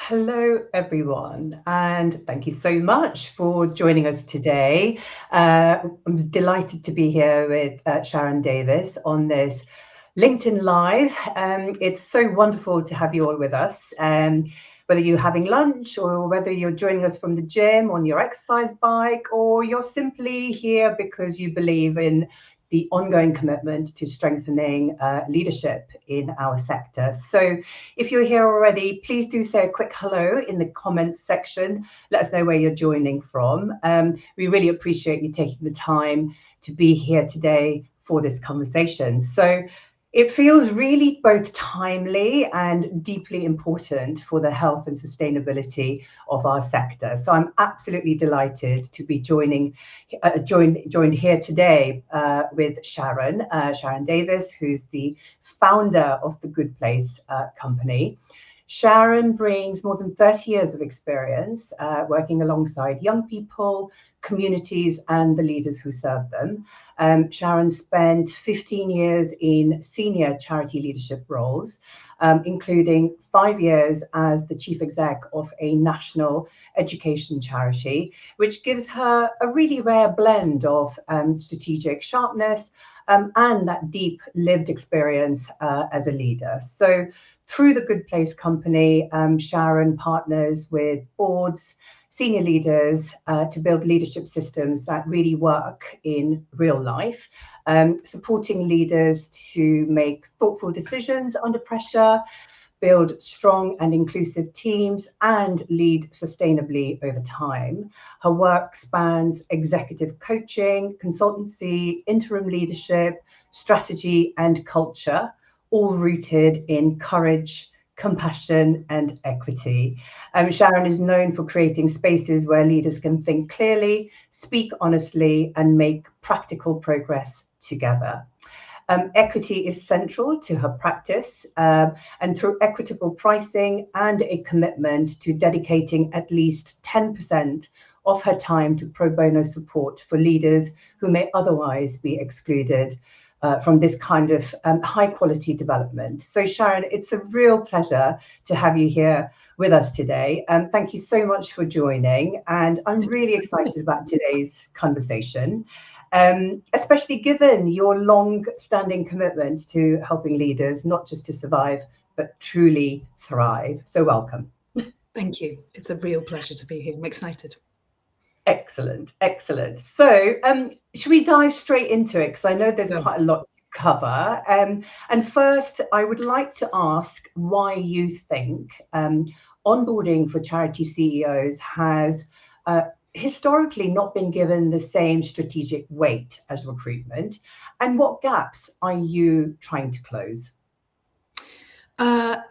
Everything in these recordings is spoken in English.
Hello, everyone, and thank you so much for joining us today. I'm delighted to be here with Sharon Davies on this LinkedIn Live. It's so wonderful to have you all with us. Whether you're having lunch or whether you're joining us from the gym on your exercise bike, or you're simply here because you believe in the ongoing commitment to strengthening leadership in our sector. So if you're here already, please do say a quick hello in the comments section. Let us know where you're joining from. We really appreciate you taking the time to be here today for this conversation. So it feels really both timely and deeply important for the health and sustainability of our sector. So I'm absolutely delighted to be joined here today with Sharon Davies, who's the founder of the Good Place company. Sharon brings more than 30 years of experience working alongside young people, communities, and the leaders who serve them. Sharon spent 15 years in senior charity leadership roles, including 5 years as the chief exec of a national education charity, which gives her a really rare blend of strategic sharpness and that deep lived experience as a leader. So through the Good Place company, Sharon partners with boards, senior leaders to build leadership systems that really work in real life, supporting leaders to make thoughtful decisions under pressure, build strong and inclusive teams, and lead sustainably over time. Her work spans executive coaching, consultancy, interim leadership, strategy, and culture, all rooted in courage, compassion, and equity. Sharon is known for creating spaces where leaders can think clearly, speak honestly, and make practical progress together. Equity is central to her practice, and through equitable pricing and a commitment to dedicating at least 10% of her time to pro bono support for leaders who may otherwise be excluded from this kind of high quality development. So Sharon, it's a real pleasure to have you here with us today. Thank you so much for joining, and I'm really excited about today's conversation, especially given your long-standing commitment to helping leaders not just to survive, but truly thrive. So welcome. Thank you. It's a real pleasure to be here. I'm excited. Excellent, excellent. So should we dive straight into it? Because I know there's quite a lot to cover. And first, I would like to ask why you think onboarding for charity CEOs has historically not been given the same strategic weight as recruitment, and what gaps are you trying to close?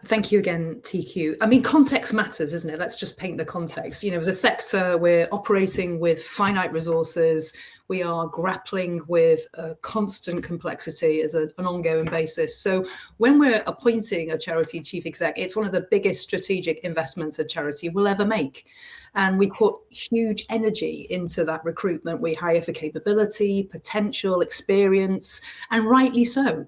Thank you again, Tiku. I mean, context matters, isn't it? Let's just paint the context. You know, as a sector, we're operating with finite resources. We are grappling with constant complexity as an ongoing basis. So when we're appointing a charity chief exec, it's one of the biggest strategic investments a charity will ever make. And we put huge energy into that recruitment. We hire for capability, potential, experience, and rightly so.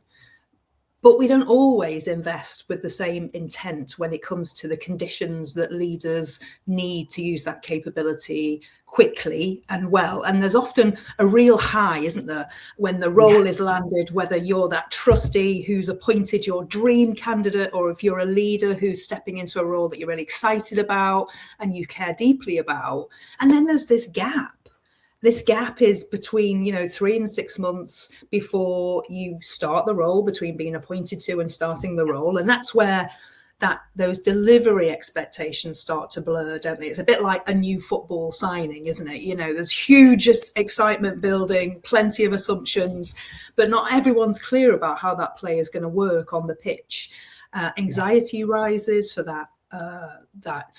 But we don't always invest with the same intent when it comes to the conditions that leaders need to use that capability quickly and well. And there's often a real high, isn't there, when the role is landed, whether you're that trustee who's appointed your dream candidate, or if you're a leader who's stepping into a role that you're really excited about and you care deeply about. And then there's this gap. This gap is between, 3 and 6 months before you start the role, between being appointed to and starting the role. And that's where those delivery expectations start to blur, don't they? It's a bit like a new football signing, isn't it? There's huge excitement building, plenty of assumptions, but not everyone's clear about how that player is going to work on the pitch. Anxiety rises for that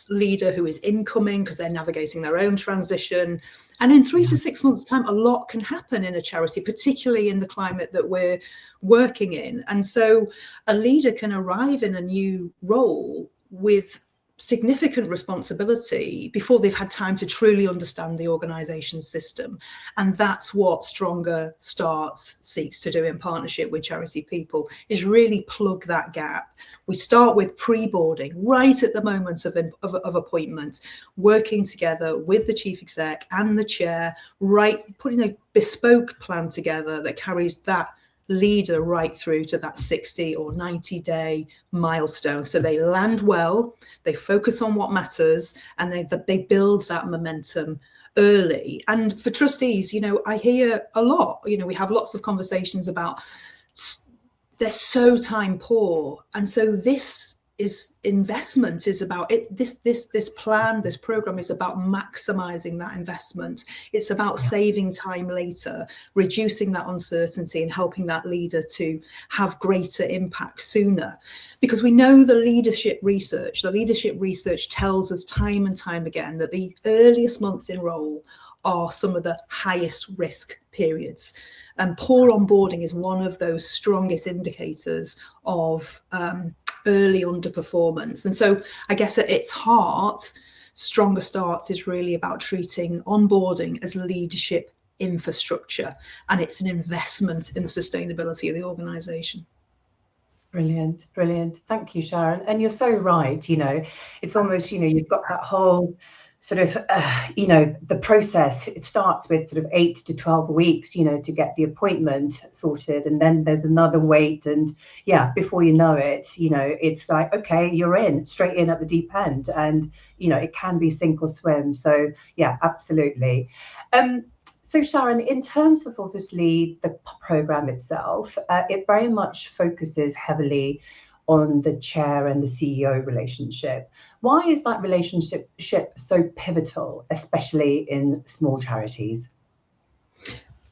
leader who is incoming because they're navigating their own transition. And in 3 to 6 months' time, a lot can happen in a charity, particularly in the climate that we're working in. And so a leader can arrive in a new role with significant responsibility before they've had time to truly understand the organisation system. And that's what Stronger Starts seeks to do in partnership with charity people, is really plug that gap. We start with pre-boarding right at the moment of appointment, working together with the chief exec and the chair, putting a bespoke plan together that carries that leader right through to that 60 or 90-day milestone. So they land well, they focus on what matters, and they build that momentum early. And for trustees, I hear a lot, we have lots of conversations about they're so time poor. And so this investment is about it. This plan, this program is about maximizing that investment. It's about saving time later, reducing that uncertainty, and helping that leader to have greater impact sooner. Because we know the leadership research tells us time and time again that the earliest months in role are some of the highest risk periods. And poor onboarding is one of those strongest indicators of early underperformance. And so I guess at its heart, Stronger Starts is really about treating onboarding as leadership infrastructure, and it's an investment in the sustainability of the organisation. Brilliant. Thank you, Sharon. And you're so right. It's almost, you've got that whole sort of, the process. It starts with sort of 8 to 12 weeks, to get the appointment sorted. And then there's another wait. And before you know it, it's like, okay, you're straight in at the deep end. And, it can be sink or swim. So, absolutely. So Sharon, in terms of obviously the program itself, it very much focuses heavily on the chair and the CEO relationship. Why is that relationship so pivotal, especially in small charities?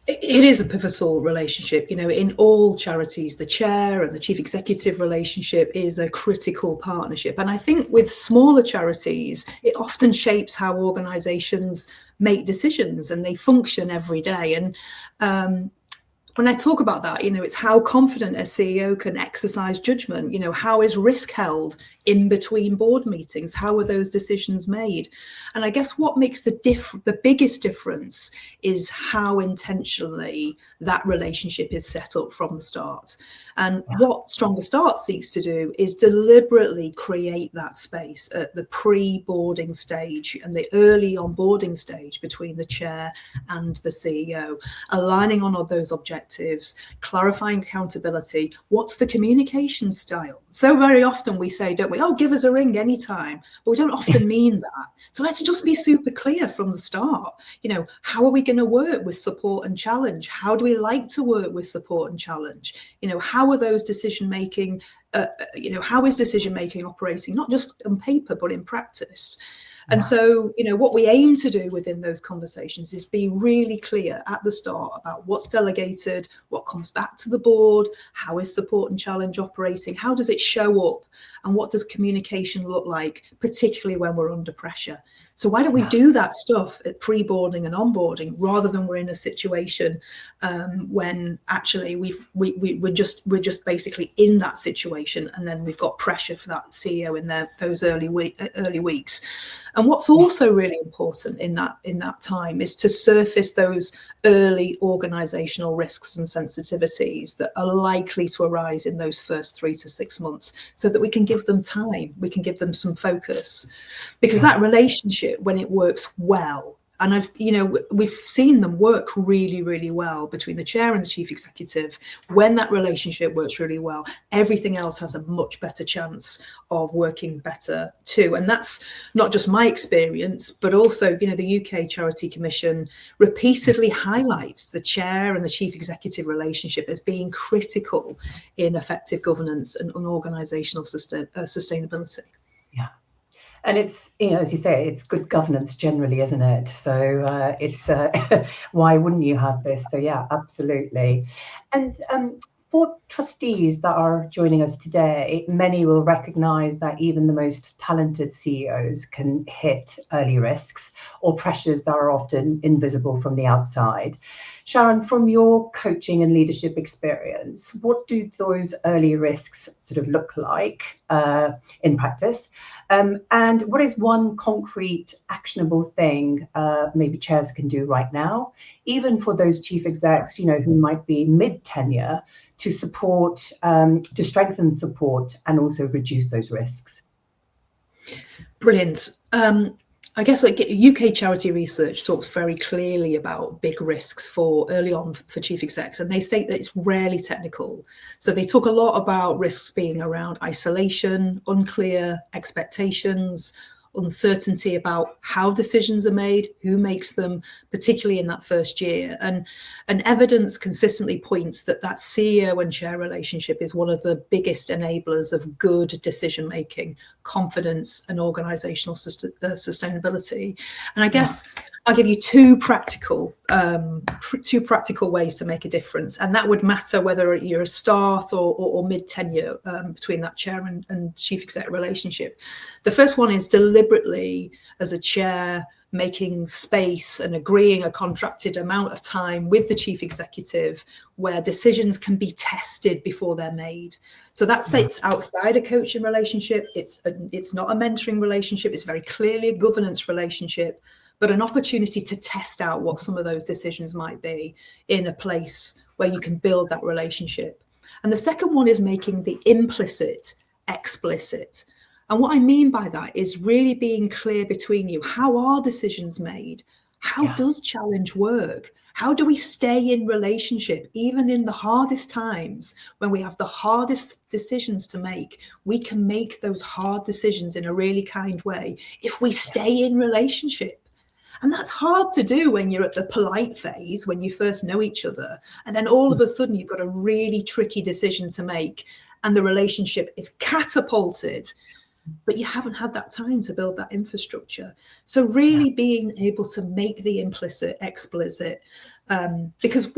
It is a pivotal relationship. In all charities, the chair and the chief executive relationship is a critical partnership. And I think with smaller charities, it often shapes how organisations make decisions and they function every day. And when I talk about that, it's how confident a CEO can exercise judgment. How is risk held in between board meetings? How are those decisions made? And I guess what makes the biggest difference is how intentionally that relationship is set up from the start. And what Stronger Start seeks to do is deliberately create that space at the pre-boarding stage and the early onboarding stage between the chair and the CEO, aligning on all those objectives, clarifying accountability. What's the communication style? So very often we say, don't we, give us a ring anytime, but we don't often mean that. So let's just be super clear from the start. How are we going to work with support and challenge? How do we like to work with support and challenge? How are those decision-making, how is decision-making operating, not just on paper, but in practice? And so, what we aim to do within those conversations is be really clear at the start about what's delegated, what comes back to the board, how is support and challenge operating, how does it show up, and what does communication look like, particularly when we're under pressure. So why don't we do that stuff at pre-boarding and onboarding rather than we're in a situation when actually we're just basically in that situation, and then we've got pressure for that CEO in those early weeks. And what's also really important in that time is to surface those early organisational risks and sensitivities that are likely to arise in those first 3 to 6 months, so that we can give them time, we can give them some focus, because that relationship, when it works well, and we've seen them work really, really well between the chair and the chief executive. When that relationship works really well, everything else has a much better chance of working better too. And that's not just my experience, but also, the UK Charity Commission repeatedly highlights the chair and the chief executive relationship as being critical in effective governance and organisational sustainability. Yeah. And it's, as you say, it's good governance generally, isn't it? So it's why wouldn't you have this? So absolutely. And for trustees that are joining us today, many will recognise that even the most talented CEOs can hit early risks or pressures that are often invisible from the outside. Sharon, from your coaching and leadership experience, what do those early risks sort of look like in practice? And what is one concrete, actionable thing maybe chairs can do right now, even for those chief execs, who might be mid-tenure, to support, to strengthen support and also reduce those risks? Brilliant. I guess like UK charity research talks very clearly about big risks for early on for chief execs, and they say that it's rarely technical. So they talk a lot about risks being around isolation, unclear expectations, uncertainty about how decisions are made, who makes them, particularly in that first year. And evidence consistently points that CEO and chair relationship is one of the biggest enablers of good decision making, confidence, and organizational sustainability. And I guess I'll give you two practical ways to make a difference, and that would matter whether you're a start or mid-tenure between that chair and chief exec relationship. The first one is deliberately, as a chair, making space and agreeing a contracted amount of time with the chief executive where decisions can be tested before they're made. So that sits outside a coaching relationship. It's not a mentoring relationship. It's very clearly a governance relationship, but an opportunity to test out what some of those decisions might be in a place where you can build that relationship. And the second one is making the implicit explicit. And what I mean by that is really being clear between you. How are decisions made? How does challenge work? How do we stay in relationship, even in the hardest times when we have the hardest decisions to make? We can make those hard decisions in a really kind way if we stay in relationship. And that's hard to do when you're at the polite phase, when you first know each other. And then all of a sudden you've got a really tricky decision to make and the relationship is catapulted, but you haven't had that time to build that infrastructure. So really being able to make the implicit explicit, because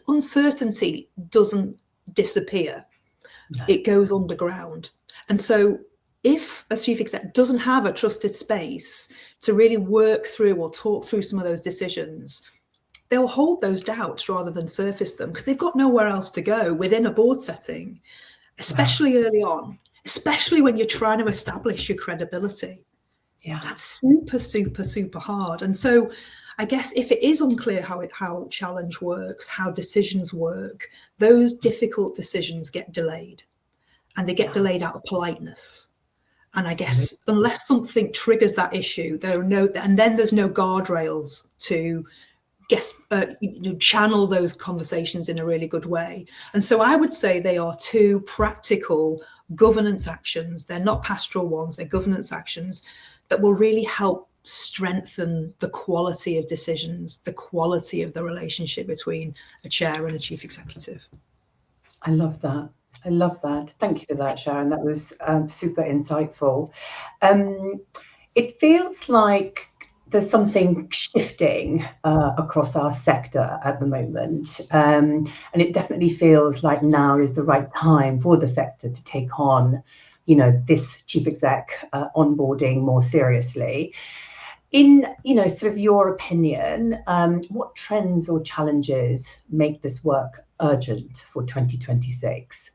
uncertainty doesn't disappear. It goes underground. And so if a chief exec doesn't have a trusted space to really work through or talk through some of those decisions, they'll hold those doubts rather than surface them because they've got nowhere else to go within a board setting, especially early on, especially when you're trying to establish your credibility. That's super, super, super hard. And so I guess if it is unclear how challenge works, how decisions work, those difficult decisions get delayed, and they get delayed out of politeness. And I guess unless something triggers that issue, and then there's no guardrails to channel those conversations in a really good way. And so I would say they are two practical governance actions. They're not pastoral ones, they're governance actions that will really help strengthen the quality of decisions, the quality of the relationship between a chair and a chief executive. I love that. I love that. Thank you for that, Sharon. That was super insightful. It feels like there's something shifting across our sector at the moment. And it definitely feels like now is the right time for the sector to take on, this chief exec onboarding more seriously. In, sort of your opinion, what trends or challenges make this work urgent for 2026?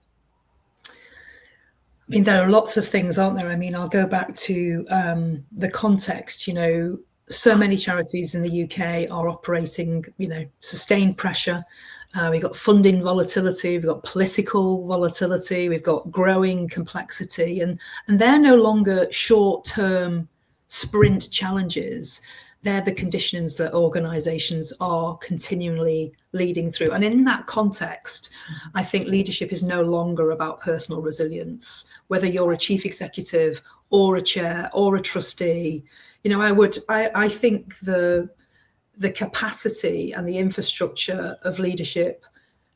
I mean, there are lots of things, aren't there? I mean, I'll go back to the context. So many charities in the UK are operating, sustained pressure. We've got funding volatility, we've got political volatility, we've got growing complexity, and they're no longer short-term sprint challenges. They're the conditions that organisations are continually leading through. And in that context, I think leadership is no longer about personal resilience. Whether you're a chief executive or a chair or a trustee, I think the capacity and the infrastructure of leadership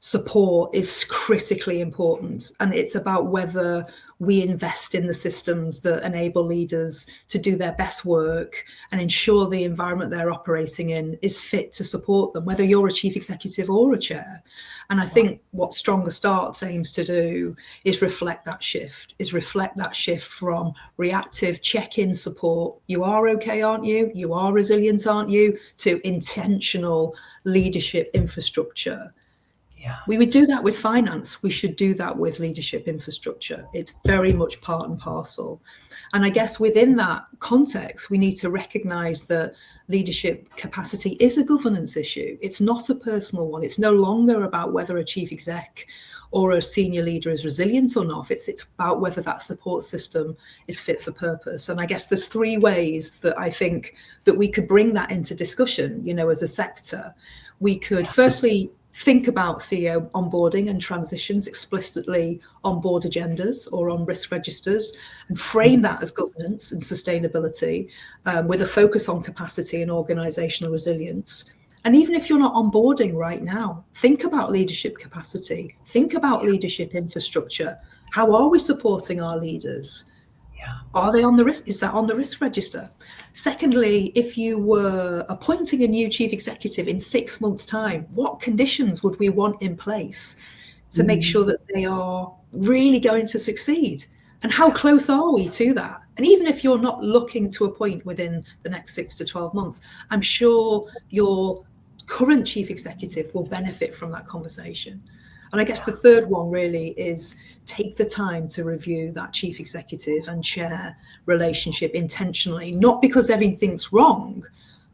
support is critically important. And it's about whether we invest in the systems that enable leaders to do their best work and ensure the environment they're operating in is fit to support them, whether you're a chief executive or a chair. And I think what Stronger Starts aims to do is reflect that shift from reactive check-in support, you are okay, aren't you? You are resilient, aren't you? To intentional leadership infrastructure. Yeah. We would do that with finance. We should do that with leadership infrastructure. It's very much part and parcel. And I guess within that context, we need to recognise that leadership capacity is a governance issue. It's not a personal one. It's no longer about whether a chief exec or a senior leader is resilient or not. It's about whether that support system is fit for purpose. And I guess there's three ways that I think that we could bring that into discussion, as a sector. We could firstly think about CEO onboarding and transitions explicitly on board agendas or on risk registers and frame that as governance and sustainability with a focus on capacity and organisational resilience. And even if you're not onboarding right now, think about leadership capacity, think about leadership infrastructure. How are we supporting our leaders? Are they on the risk? Is that on the risk register? Secondly, if you were appointing a new chief executive in 6 months' time, what conditions would we want in place to make sure that they are really going to succeed? And how close are we to that? And even if you're not looking to appoint within the next 6 to 12 months, I'm sure your current chief executive will benefit from that conversation. And I guess the third one really is take the time to review that chief executive and chair relationship intentionally, not because everything's wrong,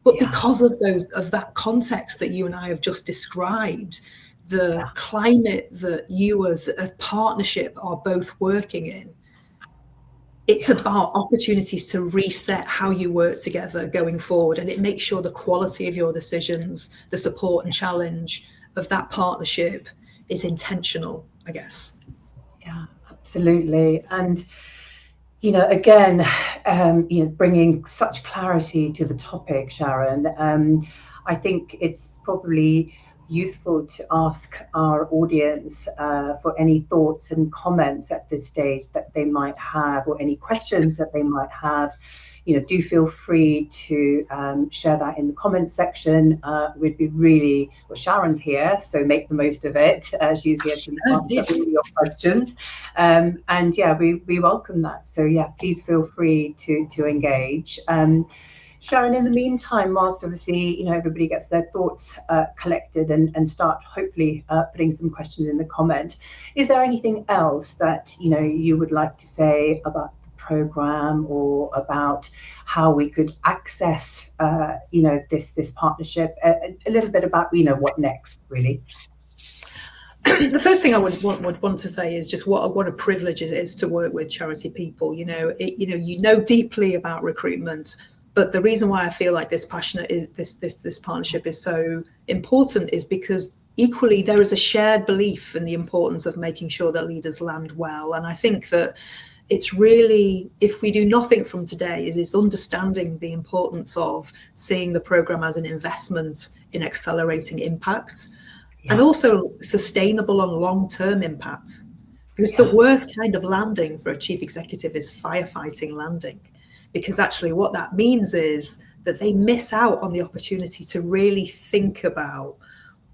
but because of that context that you and I have just described, the climate that you as a partnership are both working in. It's about opportunities to reset how you work together going forward, and it makes sure the quality of your decisions, the support and challenge of that partnership is intentional, I guess. Yeah, absolutely. And, again, bringing such clarity to the topic, Sharon, I think it's probably useful to ask our audience for any thoughts and comments at this stage that they might have, or any questions that they might have. Do feel free to share that in the comments section. We'd be really, Sharon's here, so make the most of it. She's here to answer all your questions. And we welcome that. So please feel free to engage. Sharon, in the meantime, whilst obviously, everybody gets their thoughts collected and start hopefully putting some questions in the comment, is there anything else that, you would like to say about program or about how we could access this partnership, a little bit about what next, really? The first thing I would want to say is just what a privilege it is to work with charity people. You know deeply about recruitment, but the reason why I feel like this partnership is so important is because equally there is a shared belief in the importance of making sure that leaders land well. And I think that it's really, if we do nothing from today, is understanding the importance of seeing the programme as an investment in accelerating impact and also sustainable and long-term impact. Because the worst kind of landing for a chief executive is firefighting landing. Because actually what that means is that they miss out on the opportunity to really think about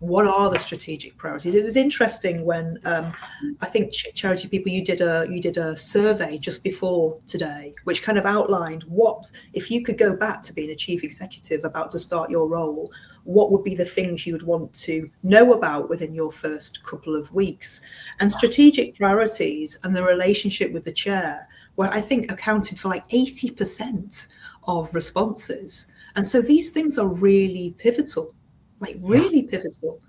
what are the strategic priorities. It was interesting when I think charity people, you did a survey just before today, which kind of outlined what, if you could go back to being a chief executive about to start your role, what would be the things you would want to know about within your first couple of weeks. And strategic priorities and the relationship with the chair, where I think accounted for like 80% of responses. And so these things are really pivotal. Pivotal.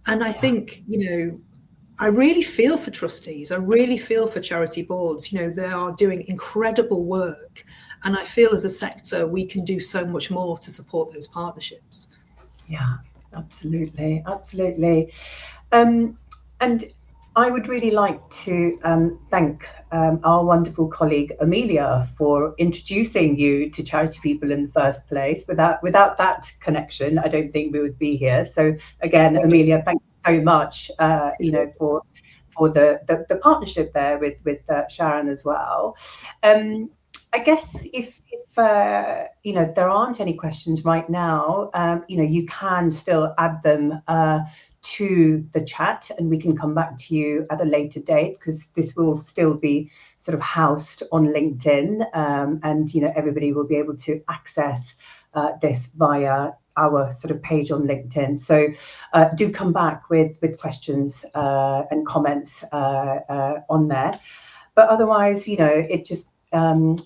And I think, I really feel for trustees. I really feel for charity boards. They are doing incredible work. And I feel as a sector, we can do so much more to support those partnerships. Yeah, absolutely. Absolutely. And I would really like to thank our wonderful colleague Amelia for introducing you to charity people in the first place. Without that connection, I don't think we would be here. So again, Amelia, thank you so much, you know, for the partnership there with Sharon as well. I guess if you know, there aren't any questions right now, you know, you can still add them to the chat, and we can come back to you at a later date, because this will still be sort of housed on LinkedIn, and you know, everybody will be able to access this via our sort of page on LinkedIn. So do come back with questions and comments on there. But otherwise, you know, it just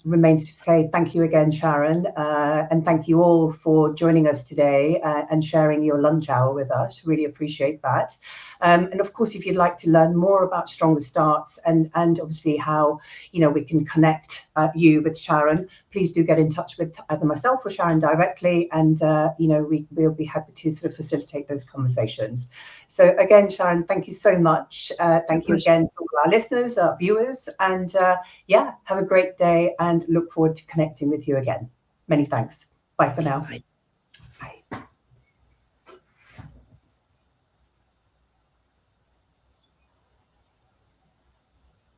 remains to say thank you again, Sharon, and thank you all for joining us today and sharing your lunch hour with us. Really appreciate that. And of course, if you'd like to learn more about Stronger Starts and obviously how, you know, we can connect you with Sharon, please do get in touch with either myself or Sharon directly, and you know, we'll be happy to sort of facilitate those conversations. So again, Sharon, thank you so much. Thank you again to all our listeners, our viewers, and yeah, have a great day and look forward to connecting with you again. Many thanks. Bye for now. Bye.